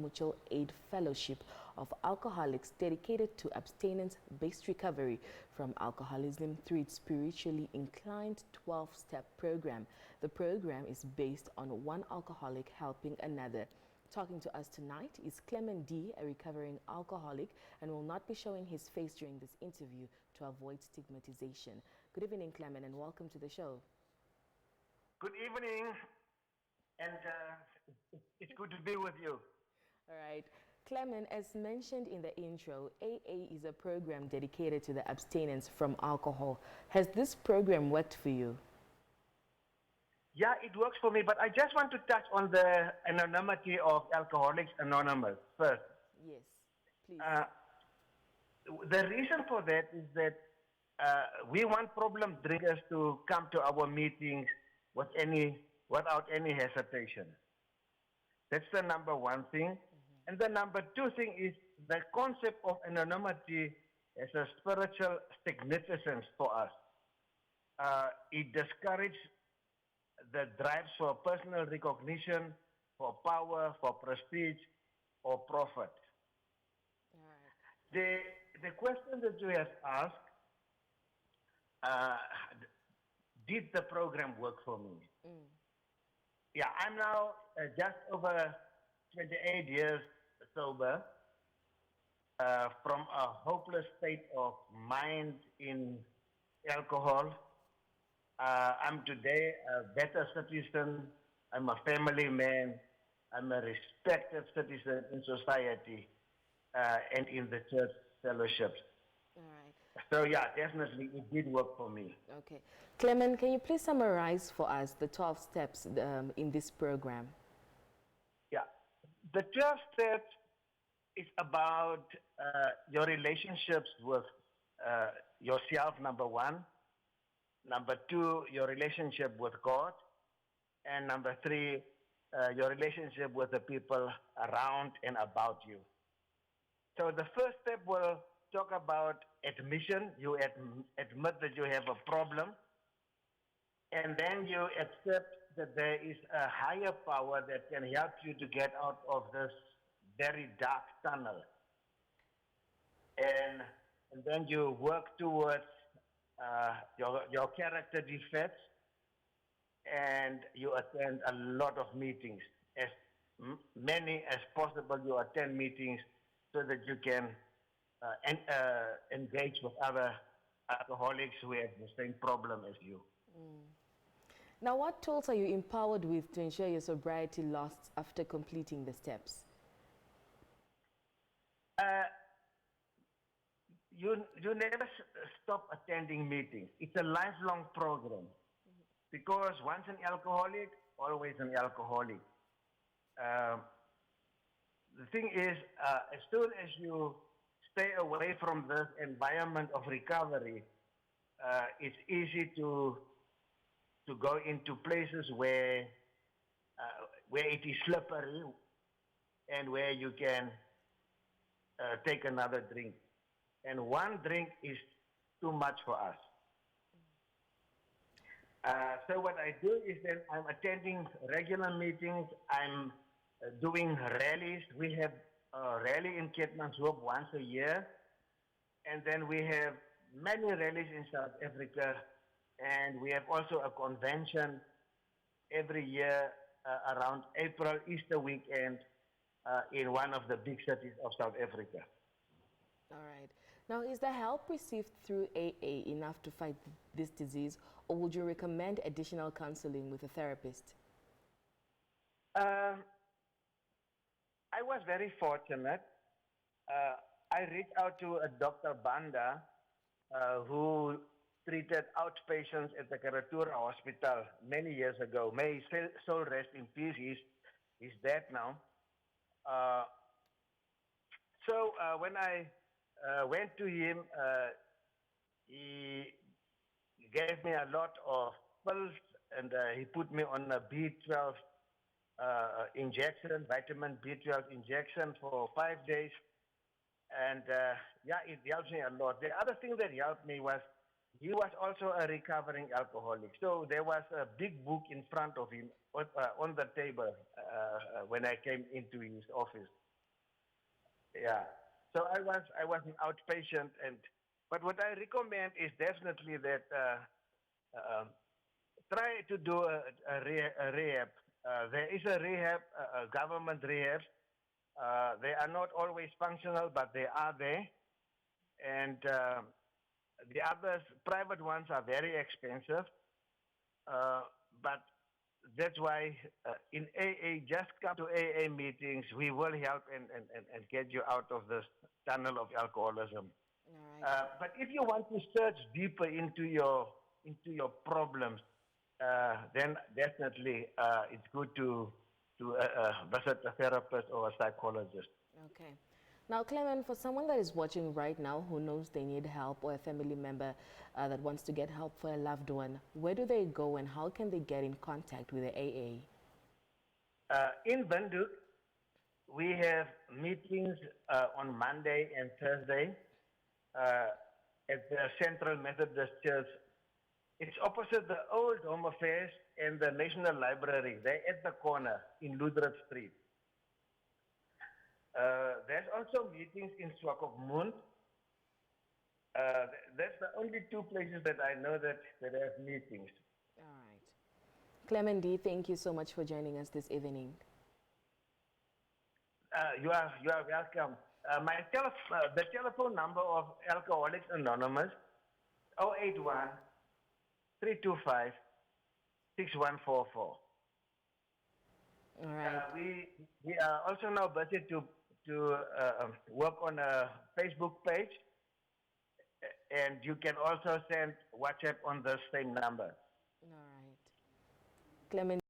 Mutual Aid Fellowship of Alcoholics dedicated to abstinence-based recovery from alcoholism through its spiritually inclined 12-step program. The program is based on one alcoholic helping another. Talking to us tonight is Clemen D, a recovering alcoholic, and will not be showing his face during this interview to avoid stigmatization. Good evening, Clemen, and welcome to the show. Good evening, and it's good to be with you. All right. Clemen, as mentioned in the intro, AA is a program dedicated to the abstinence from alcohol. Has this program worked for you? Yeah, it works for me, but I just want to touch on the anonymity of Alcoholics Anonymous first. Yes, please. The reason for that is that we want problem drinkers to come to our meetings without any hesitation. That's the number one thing. And the number two thing is the concept of anonymity has a spiritual significance for us. It discourages the drives for personal recognition, for power, for prestige, or profit. All right. The question that you have asked, did the program work for me? Yeah, I'm now just over 28 years sober from a hopeless state of mind in alcohol. I'm today a better citizen. I'm a family man. I'm a respected citizen in society and in the church fellowships. All right. So yeah, definitely it did work for me. Okay. Clemen, can you please summarize for us the 12 steps in this program? Yeah. The 12 steps is about your relationships with yourself, number one. Number two, your relationship with God. And number three, your relationship with the people around and about you. So the first step will talk about admission. You admit that you have a problem. And then you accept that there is a higher power that can help you to get out of this very dark tunnel. And then you work towards your character defects, and you attend a lot of meetings, as many as possible. You attend meetings so that you can engage with other alcoholics who have the same problem as you. Now, what tools are you empowered with to ensure your sobriety lasts after completing the steps? You never stop attending meetings. It's a lifelong program. Because once an alcoholic, always an alcoholic. The thing is, as soon as you stay away from this environment of recovery, it's easy to go into places where it is slippery and where you can take another drink. And one drink is too much for us. So what I do is that I'm attending regular meetings. I'm doing rallies. We have a rally in Keetmanshoop once a year. And then we have many rallies in South Africa. And we have also a convention every year around April, Easter weekend in one of the big cities of South Africa. All right. Now, is the help received through AA enough to fight this disease, or would you recommend additional counseling with a therapist? I was very fortunate. I reached out to a Dr. Banda who treated outpatients at the Karatura Hospital many years ago. May his soul rest in peace. He's dead now. So when I went to him, he gave me a lot of pills, and he put me on a B12 injection, vitamin B12 injection for 5 days. And yeah, it helped me a lot. The other thing that helped me was he was also a recovering alcoholic. So there was a big book in front of him on the table when I came into his office. Yeah. So I was an outpatient, and but what I recommend is definitely that uh, try to do a rehab. There is a rehab, government rehab. They are not always functional, but they are there. And the others, private ones, are very expensive. Uh, but that's why in AA, just come to AA meetings. We will help and get you out of this tunnel of alcoholism. All right. But if you want to search deeper into your problems, then definitely it's good to visit a therapist or a psychologist. Okay. Now, Clement, for someone that is watching right now who knows they need help, or a family member that wants to get help for a loved one, where do they go and how can they get in contact with the AA? In Bandung, we have meetings on Monday and Thursday uh, at the Central Methodist Church. It's opposite the old Home Affairs and the National Library. They're at the corner in Ludred Street. There's also meetings in Swakopmund. That's the only two places that I know that have meetings. All right. Clement D, thank you so much for joining us this evening. You are welcome. The telephone number of Alcoholics Anonymous, 081 325 6144. All right. We are also now busy to work on a Facebook page, and you can also send WhatsApp on the same number. All right. Clement